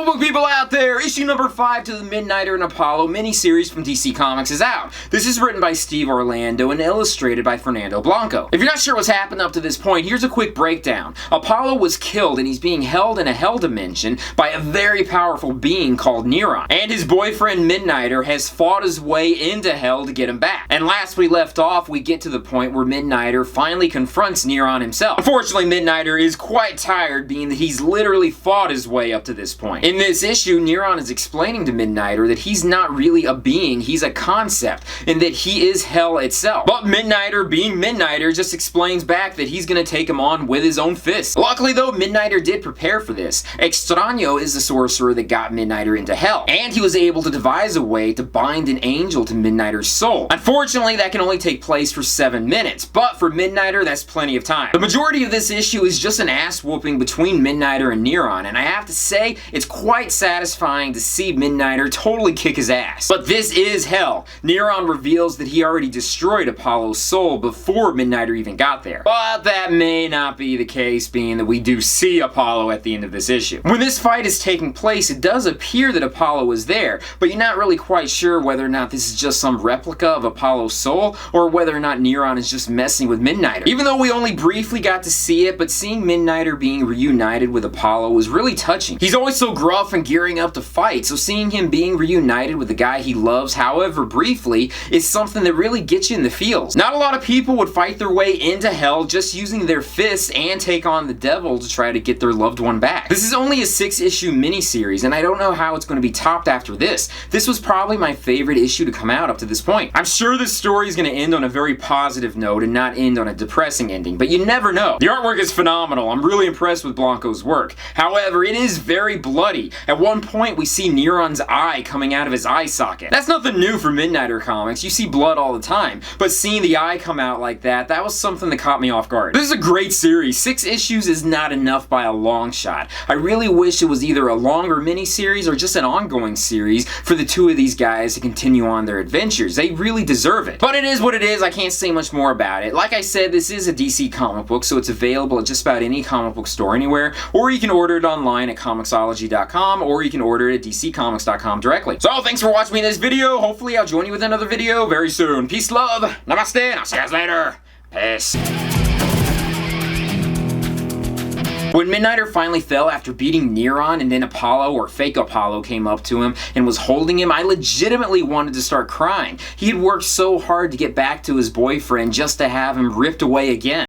book people out there, issue number 5 to the Midnighter and Apollo miniseries from DC Comics is out. This is written by Steve Orlando and illustrated by Fernando Blanco. If you're not sure what's happened up to this point, here's a quick breakdown. Apollo was killed and he's being held in a hell dimension by a very powerful being called Neron. And his boyfriend Midnighter has fought his way into hell to get him back. And last we left off, we get to the point where Midnighter finally confronts Neron himself. Unfortunately, Midnighter is quite tired, being that he's literally fought his way up to this point. In this issue, Neron is explaining to Midnighter that he's not really a being, he's a concept, and that he is hell itself. But Midnighter, being Midnighter, just explains back that he's gonna take him on with his own fists. Luckily though, Midnighter did prepare for this. Extraño is the sorcerer that got Midnighter into hell, and he was able to devise a way to bind an angel to Midnighter's soul. Unfortunately, that can only take place for 7 minutes, but for Midnighter, that's plenty of time. The majority of this issue is just an ass whooping between Midnighter and Neron, and I have to say, it's quite satisfying to see Midnighter totally kick his ass. But this is hell. Neron reveals that he already destroyed Apollo's soul before Midnighter even got there. But that may not be the case, being that we do see Apollo at the end of this issue. When this fight is taking place, it does appear that Apollo is there, but you're not really quite sure whether or not this is just some replica of Apollo's soul, or whether or not Neron is just messing with Midnighter. Even though we only briefly got to see it, but seeing Midnighter being reunited with Apollo was really touching. He's always so gruff and gearing up to fight, so seeing him being reunited with the guy he loves, however briefly, is something that really gets you in the feels. Not a lot of people would fight their way into hell just using their fists and take on the devil to try to get their loved one back. This is only a 6-issue miniseries, and I don't know how it's going to be topped after this. This was probably my favorite issue to come out up to this point. I'm sure this story is going to end on a very positive note and not end on a depressing ending, but you never know. The artwork is phenomenal. I'm really impressed with Blanco's work. However, it is very bloody. At one point, we see Neron's eye coming out of his eye socket. That's nothing new for Midnighter comics. You see blood all the time, but seeing the eye come out like that was something that caught me off guard. This is a great series. 6 issues is not enough by a long shot. I really wish it was either a longer miniseries or just an ongoing series for the two of these guys to continue on their adventures. They really deserve it. But it is what it is. I can't say much more about it. Like I said, this is a DC comic book, so it's available at just about any comic book store anywhere, or you can order it online at Comixology.com, or you can order it at DCComics.com directly. So thanks for watching me in this video. Hopefully I'll join you with another video very soon. Peace, love, namaste, and I'll see you guys later. Peace. When Midnighter finally fell after beating Neron, and then Apollo, or fake Apollo, came up to him and was holding him, I legitimately wanted to start crying. He had worked so hard to get back to his boyfriend just to have him ripped away again.